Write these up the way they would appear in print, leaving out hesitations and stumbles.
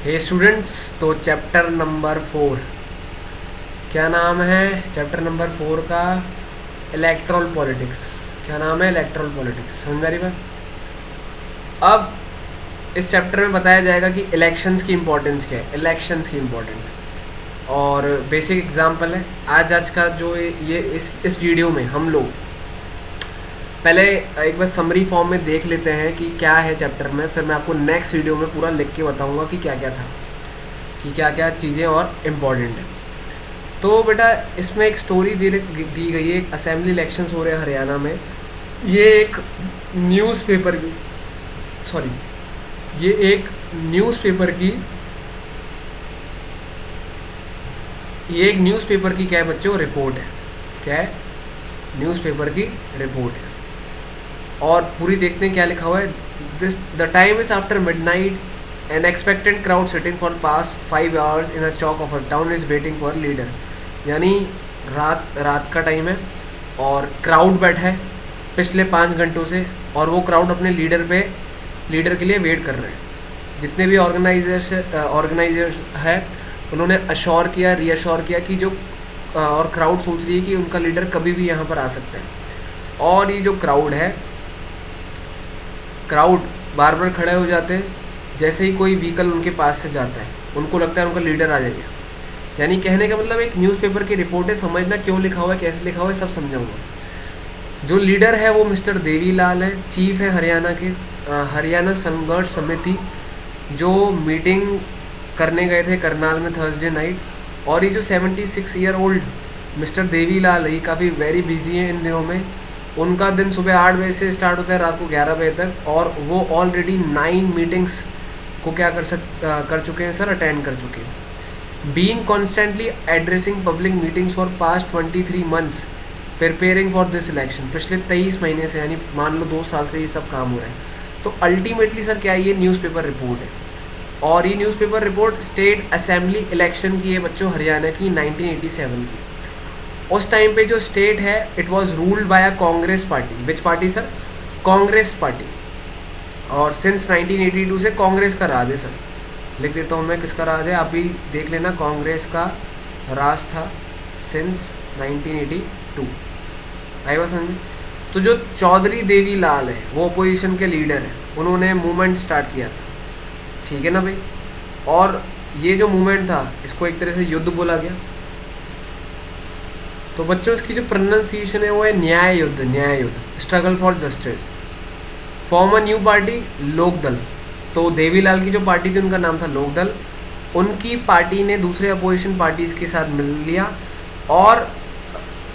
हे students, तो chapter number 4 क्या नाम है? चैप्टर नंबर 4 का इलेक्ट्रल पॉलिटिक्स। क्या नाम है? Erectile politics. समझ में आ रही बात? अब इस चैप्टर में बताया जाएगा कि इलेक्शंस की इंपॉर्टेंस क्या है, इलेक्शंस की इम्पोर्टेंट और बेसिक एग्जांपल है। आज का जो ये इस वीडियो में हम लोग पहले एक बार समरी फॉर्म में देख लेते हैं कि क्या है चैप्टर में, फिर मैं आपको नेक्स्ट वीडियो में पूरा लिख के बताऊंगा कि क्या क्या था, कि क्या क्या चीज़ें और इम्पॉर्टेंट है। तो बेटा इसमें एक स्टोरी दी गई है। एक असेंबली इलेक्शंस हो रहे हैं हरियाणा में। ये एक न्यूज़पेपर की ये एक न्यूज़पेपर की क्या है बच्चों? रिपोर्ट है। क्या है? न्यूज़पेपर की रिपोर्ट है। और पूरी देखते हैं क्या लिखा हुआ है। The time is after midnight N expected crowd sitting for past 5 hours in a Chowk of a town is waiting for leader. यानी रात का टाइम है और क्राउड बैठा है पिछले 5 घंटों से, और वो क्राउड अपने लीडर के लिए वेट कर रहे हैं। जितने भी ऑर्गेनाइजर्स है उन्होंने अश्योर किया, रीअश्योर किया कि जो और क्राउड सोच रही है कि उनका लीडर कभी भी यहाँ पर आ सकता है। और ये जो क्राउड बार बार खड़े हो जाते हैं जैसे ही कोई व्हीकल उनके पास से जाता है, उनको लगता है उनका लीडर आ जाएगा। यानी कहने का मतलब एक न्यूज़पेपर की रिपोर्ट है, समझना क्यों लिखा हुआ है, कैसे लिखा हुआ है, सब समझाऊंगा। जो लीडर है वो मिस्टर देवीलाल है, चीफ है हरियाणा के, हरियाणा संघर्ष समिति, जो मीटिंग करने गए थे करनाल में थर्सडे नाइट। और ये जो 76 ईयर ओल्ड मिस्टर देवीलाल, ये काफ़ी वेरी बिजी हैं इन दिनों में। उनका दिन सुबह 8 बजे से स्टार्ट होता है रात को 11 बजे तक, और वो ऑलरेडी 9 मीटिंग्स को क्या कर चुके हैं सर? अटेंड कर चुके हैं। Been constantly addressing public meetings for past 23 months preparing for this election. पिछले 23 महीने से, यानी मान लो 2 साल से ये सब काम हो रहा है। तो अल्टीमेटली सर क्या है? ये न्यूज़पेपर रिपोर्ट है। और ये newspaper report state assembly election की है बच्चों, हरियाणा की 1987 की। उस टाइम पे जो स्टेट है it was ruled by a Congress party. Which party sir? Congress party. और सिंस 1982 से कांग्रेस का राज है सर। लिख देता हूँ मैं किसका राज है, आप भी देख लेना। कांग्रेस का राज था सिंस 1982। आई बात समझ में? तो जो चौधरी देवीलाल है वो अपोजिशन के लीडर है, उन्होंने मूवमेंट स्टार्ट किया था। ठीक है ना भाई? और ये जो मूवमेंट था इसको एक तरह से युद्ध बोला गया। तो बच्चों इसकी जो प्रोनाउंसिएशन है वो है न्याय युद्ध, struggle for justice. Form a new party, Lokdal. तो देवीलाल की जो पार्टी थी उनका नाम था लोकदल। उनकी पार्टी ने दूसरे अपोजिशन पार्टीज के साथ मिल लिया और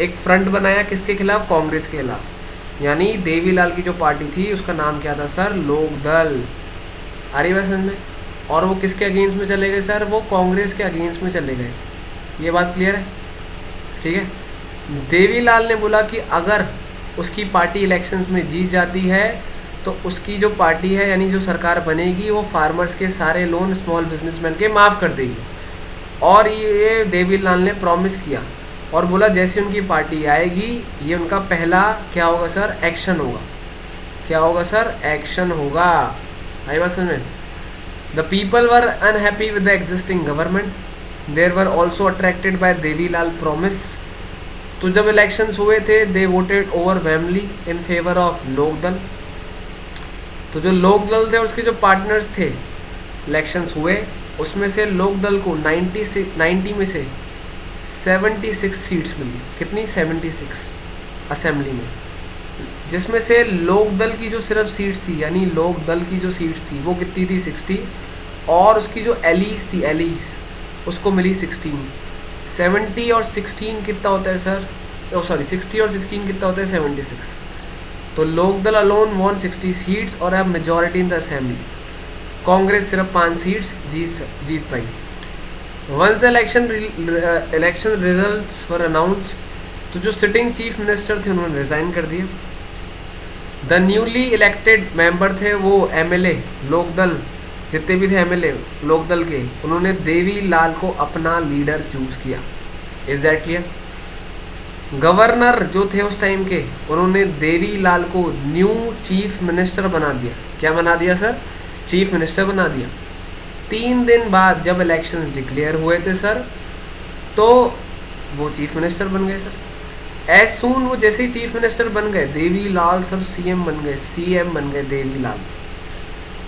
एक फ्रंट बनाया। किसके खिलाफ? कांग्रेस के खिलाफ। यानी देवीलाल की जो पार्टी थी उसका नाम क्या था सर? लोकदल। आ रही बात समझ में? और वो किसके अगेंस्ट में चले गए सर? वो कांग्रेस के अगेंस्ट में चले गए। ये बात क्लियर है? ठीक है। देवीलाल ने बोला कि अगर उसकी पार्टी इलेक्शंस में जीत जाती है तो उसकी जो पार्टी है, यानी जो सरकार बनेगी, वो फार्मर्स के सारे लोन स्मॉल बिजनेसमैन के माफ़ कर देगी। और ये देवीलाल ने प्रॉमिस किया और बोला जैसे उनकी पार्टी आएगी ये उनका पहला क्या होगा सर? एक्शन होगा। क्या होगा सर? एक्शन होगा। आई बात समझ में? The people were unhappy with the existing government, there were also attracted by Devilal promise. तो जब इलेक्शंस हुए थे they voted overwhelmingly in favour of Lokdal. तो जो लोकदल थे और उसके जो पार्टनर्स थे, इलेक्शंस हुए उसमें से लोकदल को 90 में से 76 सीट्स मिली। कितनी? 76 असेंबली में। जिसमें से लोकदल की जो सिर्फ सीट्स थी, यानी लोकदल की जो सीट्स थी वो कितनी थी? 60। और उसकी जो एलीज थी, उसको मिली 16। 70 और 16 कितना होता है सर? 60 और 16 कितना होता है? 76। तो लोकदल अलोन वॉन 60 सीट्स और अब majority in the assembly. Congress सिर्फ 5 सीट्स जीत पाई। Once the election results were announce, तो जो सिटिंग चीफ मिनिस्टर थे उन्होंने रिजाइन कर दिया। द न्यूली इलेक्टेड मेंबर थे वो एमएलए लोकदल, जितने भी थे एमएलए लोकदल के, उन्होंने देवीलाल को अपना लीडर चूज किया। Is that clear? गवर्नर जो थे उस टाइम के, उन्होंने देवीलाल को न्यू चीफ मिनिस्टर बना दिया। क्या बना दिया सर? चीफ मिनिस्टर बना दिया। 3 दिन बाद जब इलेक्शंस डिक्लेयर हुए थे सर, तो वो चीफ मिनिस्टर बन गए सर। एज सून वो जैसे ही चीफ मिनिस्टर बन गए, देवीलाल सर सीएम बन गए, सीएम बन गए देवीलाल।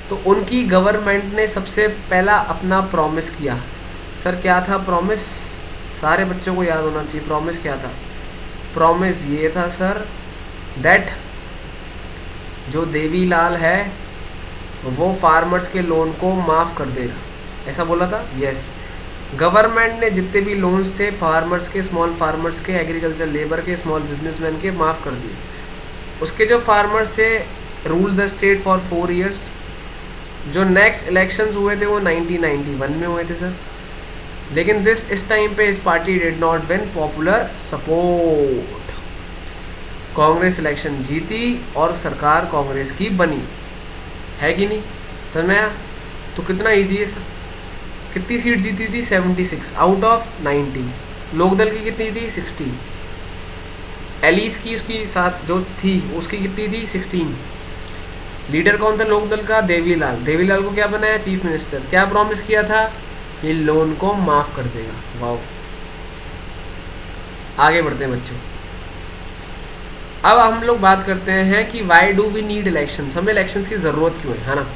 तो उनकी गवर्नमेंट ने सबसे पहला अपना प्रॉमिस किया सर। क्या था प्रॉमिस? सारे बच्चों को याद होना चाहिए प्रॉमिस क्या था। प्रॉमिस ये था सर दैट जो देवीलाल है वो फार्मर्स के लोन को माफ़ कर देगा, ऐसा बोला था। यस, गवर्नमेंट ने जितने भी लोन्स थे फार्मर्स के, स्मॉल फार्मर्स के, एग्रीकल्चर लेबर के, स्मॉल बिजनेसमैन के, माफ़ कर दिए। उसके जो फार्मर्स थे rule the state for 4 years. जो नेक्स्ट इलेक्शंस हुए थे वो 1991 में हुए थे सर, लेकिन इस टाइम पे इस party did not win popular support. Congress election जीती और सरकार कांग्रेस की बनी, है कि नहीं? समझ में आया? तो कितना ईजी है सर। कितनी सीट जीती थी? 76 आउट ऑफ 90। लोकदल की कितनी थी? 60। एलिस की उसकी साथ जो थी उसकी कितनी थी? 16। लीडर कौन था लोकदल का? देवीलाल। देवीलाल को क्या बनाया? Chief minister. क्या प्रॉमिस किया था? ये लोन को माफ़ कर देगा। वाओ। आगे बढ़ते हैं बच्चों। अब हम लोग बात करते हैं कि why do we need elections, हमें इलेक्शंस की ज़रूरत क्यों है ना?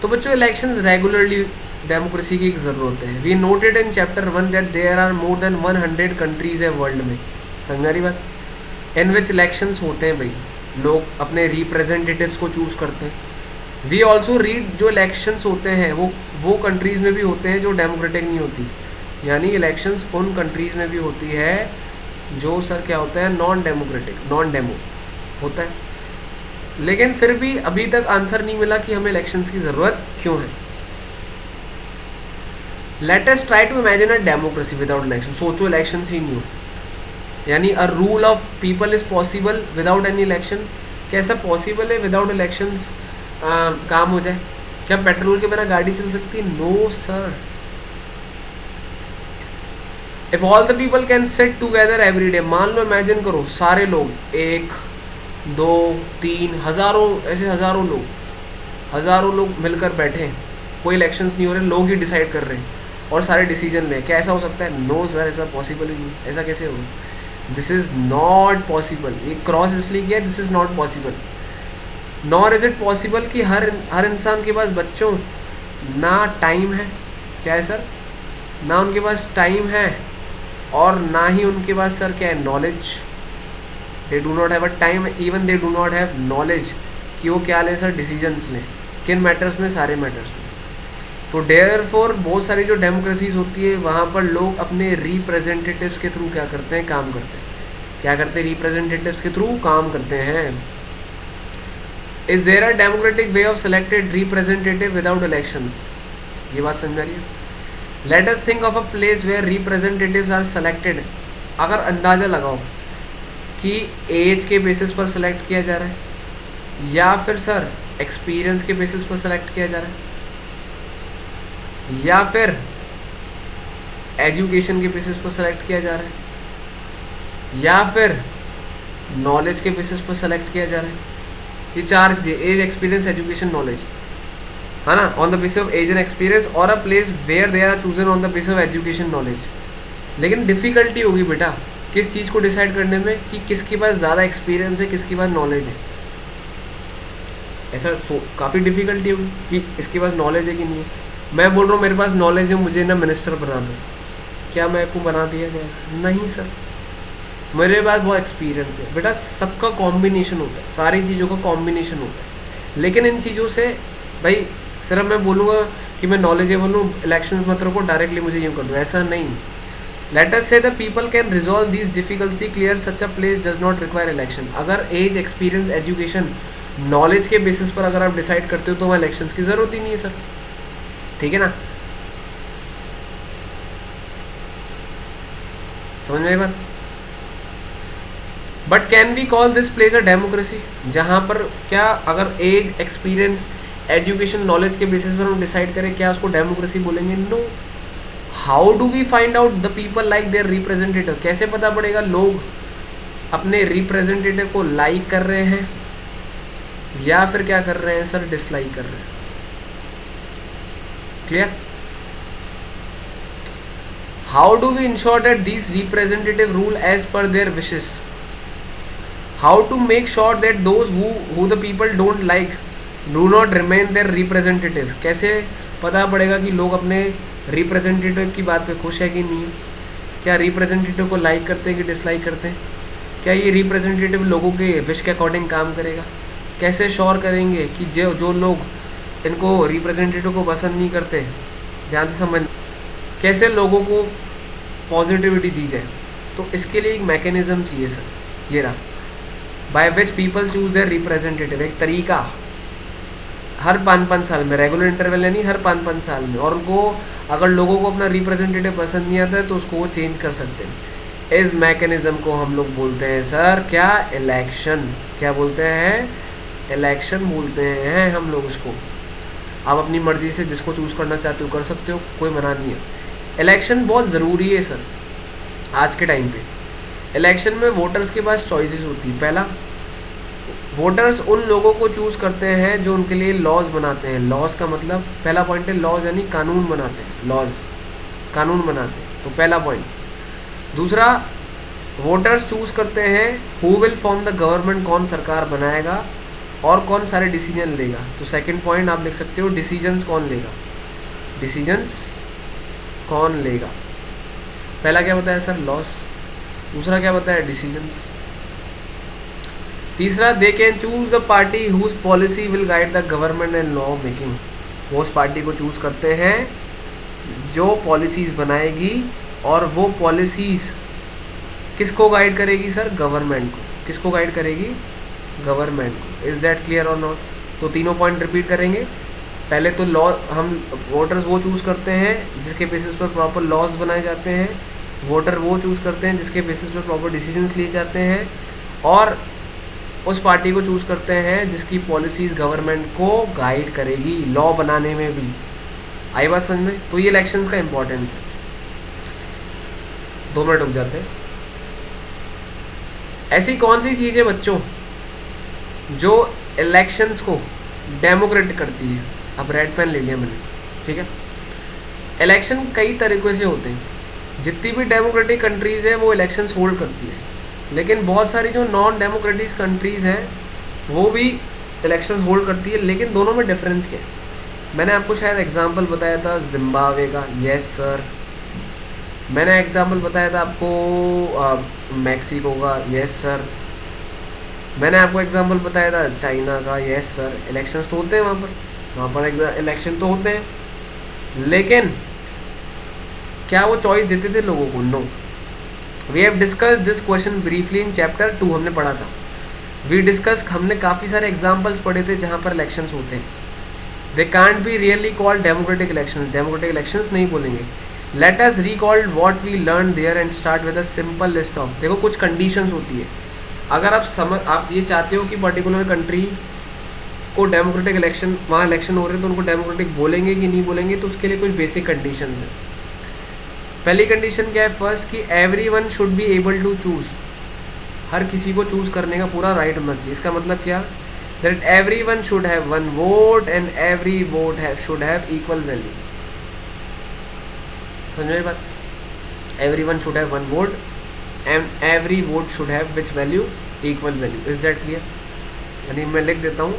तो बच्चों इलेक्शंस रेगुलरली डेमोक्रेसी की एक ज़रूरत है। We noted in chapter 1 that there are more than 100 countries है वर्ल्ड में। समझ रही बात? इन विच इलेक्शंस होते हैं भाई, लोग अपने रिप्रेजेंटेटिव्स को चूज़ करते हैं। वी ऑल्सो रीड जो इलेक्शंस होते हैं वो कंट्रीज़ में भी होते हैं जो डेमोक्रेटिक नहीं होती, यानी इलेक्शंस उन कंट्रीज़ में भी होती है जो सर क्या होता है? नॉन डेमोक्रेटिक, नॉन डेमो होता है। लेकिन फिर भी अभी तक आंसर नहीं मिला कि हमें इलेक्शंस की ज़रूरत क्यों है। Let us try to imagine a democracy without election. सोचो इलेक्शंस ही नहीं हो, यानी a rule of people is possible without any election. कैसा पॉसिबल है विदाउट इलेक्शंस काम हो जाए? क्या पेट्रोल के बिना गाड़ी चल सकती है? No sir. If all the people can sit together every day, मान लो इमेजिन करो सारे लोग, 1 2 3 हज़ारों, ऐसे हज़ारों लोग मिलकर बैठे, कोई इलेक्शंस नहीं हो रहे, लोग ही डिसाइड कर रहे हैं और सारे डिसीजन लें, क्या ऐसा हो सकता है? नो सर, ऐसा पॉसिबल ही नहीं। ऐसा कैसे होगा? This is not possible. ये क्रॉस इसलिए किया, this is not possible. Nor is it possible कि हर इंसान के पास बच्चों ना टाइम है, क्या है सर? ना उनके पास टाइम है और ना ही उनके पास सर क्या है? Knowledge. They do not have a time, even they do not have knowledge कि वो क्या लें सर? डिसीजंस लें। किन मैटर्स में? सारे मैटर्स में। तो देयरफॉर बहुत सारी जो डेमोक्रेसीज होती है वहाँ पर लोग अपने रिप्रेजेंटेटिव्स के थ्रू क्या करते हैं? काम करते हैं। क्या करते हैं? रिप्रेजेंटेटिव्स के थ्रू काम करते हैं। Is there a democratic way of selected representative without elections? ये बात समझ आ रही है? Let us think of a place where representatives are selected. अगर अंदाज़ा लगाओ कि एज के बेसिस पर सेलेक्ट किया जा रहा है या फिर सर एक्सपीरियंस के बेसिस पर सेलेक्ट किया जा रहा है या फिर एजुकेशन के बेसिस पर सेलेक्ट किया जा रहा है या फिर नॉलेज के बेसिस पर सेलेक्ट किया जा रहा है। ये 4 चीज़ें, एज, एक्सपीरियंस, एजुकेशन, नॉलेज, है ना? On the basis of age and experience और a place where they are chosen on the basis of education, knowledge. लेकिन डिफ़िकल्टी होगी बेटा किस चीज़ को डिसाइड करने में कि किसके पास ज़्यादा एक्सपीरियंस है, किसके पास नॉलेज है। ऐसा काफ़ी डिफ़िकल्टी होगी कि इसके पास नॉलेज है कि नहीं है। मैं बोल रहा हूँ मेरे पास नॉलेज है, मुझे ना मिनिस्टर बना दो, क्या मैं को बना दिया जाएगा? नहीं सर, मेरे पास बहुत एक्सपीरियंस है। बेटा सबका कॉम्बिनेशन होता है, सारी चीज़ों का कॉम्बिनेशन होता है। लेकिन इन चीज़ों से भाई सिर्फ मैं बोलूँगा कि मैं नॉलेजेबल हूँ, इलेक्शन मत रखो, डायरेक्टली मुझे यूँ कर दो, ऐसा नहीं। लेट अस से the people can resolve this difficulty clear such a place does not require election. अगर एज, एक्सपीरियंस, एजुकेशन, नॉलेज के बेसिस पर अगर आप डिसाइड करते हो तो वहाँ इलेक्शंस की ज़रूरत ही नहीं है सर, ठीक है ना? समझ में आई बात? But can we call this place a democracy? जहाँ पर क्या अगर एज, एक्सपीरियंस, एजुकेशन, नॉलेज के बेसिस पर हम डिसाइड करें, क्या उसको डेमोक्रेसी बोलेंगे? No. How do we find out the people like their representative? कैसे पता पड़ेगा लोग अपने रिप्रेजेंटेटिव को लाइक कर रहे हैं या फिर क्या कर रहे हैं सर? डिसलाइक कर रहे हैं। Clear? How do we ensure that these representative rule as per their wishes? How to make sure that those who the people don't like do not remain their representative? कैसे पता पड़ेगा कि लोग अपने representative की बात पे खुश है कि नहीं? क्या रिप्रेजेंटेटिव को लाइक करते हैं कि डिसलाइक करते हैं? क्या ये रिप्रेजेंटेटिव लोगों के विश के अकॉर्डिंग काम करेगा? कैसे श्योर करेंगे कि जो लोग इनको रिप्रेजेंटेटिव को पसंद नहीं करते, ध्यान से समझ, कैसे लोगों को पॉजिटिविटी दी जाए? तो इसके लिए एक मैकेनिज्म चाहिए सर, ये रहा, by which people choose their representative. एक तरीका हर 5-5 साल में, रेगुलर इंटरवल यानी हर 5-5 साल में, और उनको अगर लोगों को अपना रिप्रेजेंटेटिव पसंद नहीं आता है तो उसको वो चेंज कर सकते हैं। इस मैकेनिज्म को हम लोग बोलते हैं सर क्या? इलेक्शन। क्या बोलते हैं? इलेक्शन बोलते हैं हम लोग उसको। आप अपनी मर्जी से जिसको चूज़ करना चाहते हो कर सकते हो, कोई मना नहीं है। इलेक्शन बहुत ज़रूरी है सर आज के टाइम पे। इलेक्शन में वोटर्स के पास चॉइसेस होती है। पहला, वोटर्स उन लोगों को चूज़ करते हैं जो उनके लिए लॉज बनाते हैं। लॉज का मतलब, पहला पॉइंट है लॉज यानी कानून बनाते हैं, लॉज कानून बनाते हैं, तो पहला पॉइंट। दूसरा, वोटर्स चूज़ करते हैं who will form the government, कौन सरकार बनाएगा और कौन सारे डिसीजन लेगा। तो सेकंड पॉइंट आप लिख सकते हो डिसीजंस कौन लेगा, डिसीजंस कौन लेगा। पहला क्या बताया सर? लॉस। दूसरा क्या बताया? डिसीजंस। तीसरा, they can choose the party whose policy will guide the government and law making. वो उस पार्टी को चूज करते हैं जो पॉलिसीज बनाएगी, और वो पॉलिसीज किसको गाइड करेगी सर? गवर्नमेंट को। किसको गाइड करेगी? गवर्नमेंट को। इज दैट क्लियर और नॉट? तो तीनों पॉइंट रिपीट करेंगे। पहले तो लॉ, हम वोटर्स वो चूज़ करते हैं जिसके बेसिस पर प्रॉपर लॉज बनाए जाते हैं। वोटर वो चूज़ करते हैं जिसके बेसिस पर प्रॉपर डिसीजंस लिए जाते हैं, और उस पार्टी को चूज़ करते हैं जिसकी पॉलिसीज़ गवर्नमेंट को गाइड करेगी लॉ बनाने में भी। आई बात समझ में? तो ये इलेक्शंस का इम्पोर्टेंस है। 2 मिनट रुक जाते हैं। ऐसी कौन सी चीज़ है बच्चों जो इलेक्शंस को डेमोक्रेटिक करती है? अब रेड पेन ले लिया मैंने, ठीक है। इलेक्शन कई तरीक़े से होते हैं। जितनी भी डेमोक्रेटिक कंट्रीज़ है वो इलेक्शंस होल्ड करती है, लेकिन बहुत सारी जो नॉन डेमोक्रेटिक कंट्रीज़ हैं वो भी इलेक्शंस होल्ड करती है। लेकिन दोनों में डिफरेंस क्या है? मैंने आपको शायद एग्जांपल बताया था जिम्बाब्वे का, यस सर। मैंने एग्जांपल बताया था आपको मैक्सिको का, यस सर। मैंने आपको एग्जांपल बताया था चाइना का, यस सर। इलेक्शंस तो होते हैं वहाँ पर इलेक्शन तो होते हैं, लेकिन क्या वो चॉइस देते थे लोगों को? No. We have discuss this question briefly in chapter 2, हमने पढ़ा था। हमने काफ़ी सारे एग्जाम्पल्स पढ़े थे जहाँ पर इलेक्शंस होते हैं। They can't be really called democratic elections, democratic elections नहीं बोलेंगे। Let us recall what we learn there and start with a simple list of. देखो कुछ कंडीशंस होती है। अगर आप ये चाहते हो कि पर्टिकुलर कंट्री को डेमोक्रेटिक इलेक्शन, वहाँ इलेक्शन हो रहे हैं तो उनको डेमोक्रेटिक बोलेंगे कि नहीं बोलेंगे, तो उसके लिए कुछ बेसिक कंडीशंस हैं। पहली कंडीशन क्या है? फर्स्ट कि everyone should be able to choose. हर किसी को चूज़ करने का पूरा राइट होना चाहिए। इसका मतलब क्या? That everyone should have one vote and every vote should have equal value. समझ में बात? Everyone should have one vote and every vote should have which value? Equal value. Is that clear? यानी मैं लिख देता हूँ,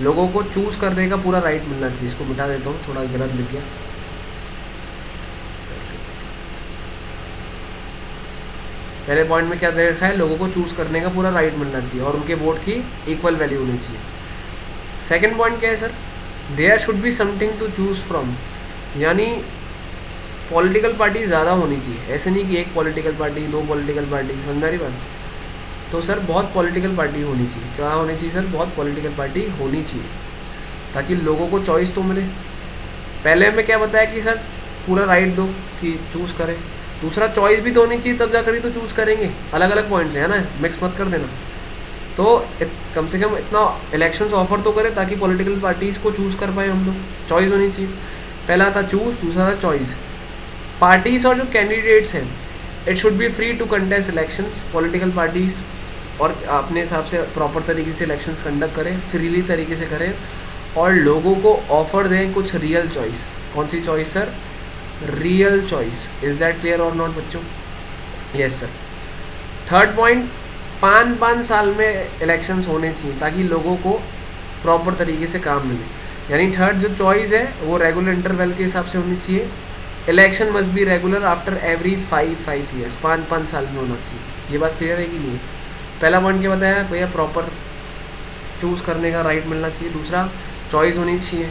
लोगों को चूज़ करने का पूरा राइट मिलना चाहिए। इसको मिटा देता हूँ, थोड़ा गलत लिख गया। पहले पॉइंट में क्या दे रखा है? लोगों को चूज़ करने का पूरा राइट मिलना चाहिए और उनके वोट की इक्वल वैल्यू होनी चाहिए। सेकंड पॉइंट क्या है sir? There should be something to choose from, यानी पॉलिटिकल पार्टी ज़्यादा होनी चाहिए। ऐसे नहीं कि एक पॉलिटिकल पार्टी, 2 पॉलिटिकल पार्टी। समझा रही बात? तो सर बहुत पॉलिटिकल पार्टी होनी चाहिए। क्या होनी चाहिए सर? बहुत पॉलिटिकल पार्टी होनी चाहिए, ताकि लोगों को चॉइस तो मिले। पहले में क्या बताया कि सर पूरा राइट दो कि चूज़ करें। दूसरा, चॉइस भी तो होनी चाहिए, तब जाकर ही तो चूज़ करेंगे। अलग अलग पॉइंट्स है ना, मिक्स मत कर देना। तो कम से कम इतना इलेक्शंस ऑफर तो करें ताकि पॉलिटिकल पार्टीज़ को चूज़ कर पाए हम लोग। चॉइस होनी चाहिए। पहला था चूज़, दूसरा था चॉइस। पार्टीज और जो कैंडिडेट्स हैं, it should be free to contest elections. Political parties और अपने हिसाब से प्रॉपर तरीके से इलेक्शंस कंडक्ट करें, फ्रीली तरीके से करें, और लोगों को ऑफर दें कुछ रियल चॉइस। कौन सी choice sir? Real choice. Is that clear और नॉट बच्चों? Yes sir. थर्ड पॉइंट, 5 साल में इलेक्शंस होने चाहिए ताकि लोगों को प्रॉपर तरीके से काम मिले। यानी थर्ड जो चॉइस है वो रेगुलर इंटरवल के हिसाब से होनी चाहिए। Election must be regular after every 5 years, 5 साल में होना चाहिए। ये बात क्लियर है कि नहीं? पहला पॉइंट क्या बताया भैया? प्रॉपर चूज़ करने का राइट मिलना चाहिए। दूसरा, चॉइस होनी चाहिए।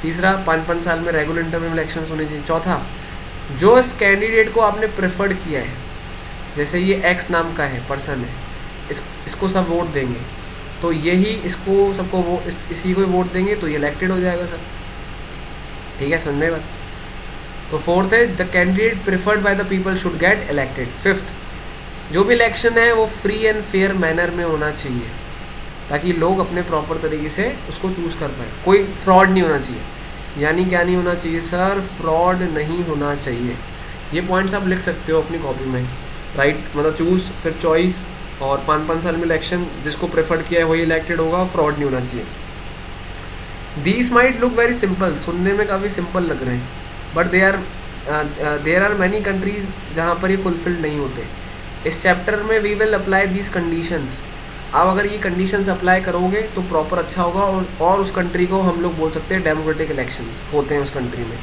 तीसरा, 5 साल में रेगुलर इंटरवल में इलेक्शंस होने चाहिए। चौथा, जो इस कैंडिडेट को आपने प्रेफर्ड किया है, जैसे ये एक्स नाम का है, पर्सन है, इसको सब वोट देंगे, तो यही इसको सबको वो इसी को वोट देंगे तो ये इलेक्टेड हो जाएगा सर। ठीक है, समझ में बात? तो फोर्थ है, the candidate preferred by the people should get elected. Fifth, जो भी इलेक्शन है वो फ्री एंड फेयर मैनर में होना चाहिए ताकि लोग अपने प्रॉपर तरीके से उसको चूज़ कर पाए। कोई फ्रॉड नहीं होना चाहिए। यानी क्या नहीं होना चाहिए सर? फ्रॉड नहीं होना चाहिए। ये पॉइंट्स आप लिख सकते हो अपनी कॉपी में। राइट, मतलब चूज़, फिर चॉइस, और 5 साल में इलेक्शन, जिसको प्रेफर्ड किया है वही इलेक्टेड होगा, फ्रॉड नहीं होना चाहिए। These might look very simple, सुनने में काफ़ी सिंपल लग रहे हैं, but there are many countries जहाँ पर ये फुलफिल्ड नहीं होते। इस चैप्टर में we will apply these conditions. आप अगर ये कंडीशंस अप्लाई करोगे तो प्रॉपर अच्छा होगा, और उस कंट्री को हम लोग बोल सकते हैं डेमोक्रेटिक इलेक्शंस होते हैं उस कंट्री में।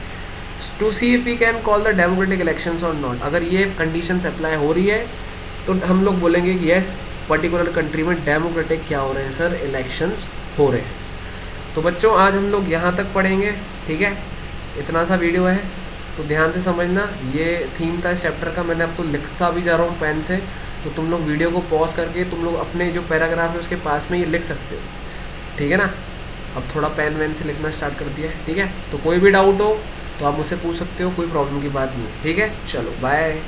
To see if we can call the democratic elections और नॉट। अगर ये कंडीशंस अप्लाई हो रही है तो हम लोग बोलेंगे कि यस, पर्टिकुलर कंट्री में डेमोक्रेटिक क्या हो रहे हैं सर? इलेक्शंस हो रहे हैं। तो बच्चों आज हम लोग यहाँ तक पढ़ेंगे, ठीक है? इतना सा वीडियो है तो ध्यान से समझना। ये थीम था इस चैप्टर का, मैंने आपको लिखता भी जा रहा हूँ पेन से, तो तुम लोग वीडियो को पॉज करके तुम लोग अपने जो पैराग्राफ है उसके पास में ये लिख सकते हो, ठीक है ना? अब थोड़ा पेन वैन से लिखना स्टार्ट कर दिया है, ठीक है? तो कोई भी डाउट हो तो आप मुझसे पूछ सकते हो, कोई प्रॉब्लम की बात नहीं है, ठीक है? चलो बाय।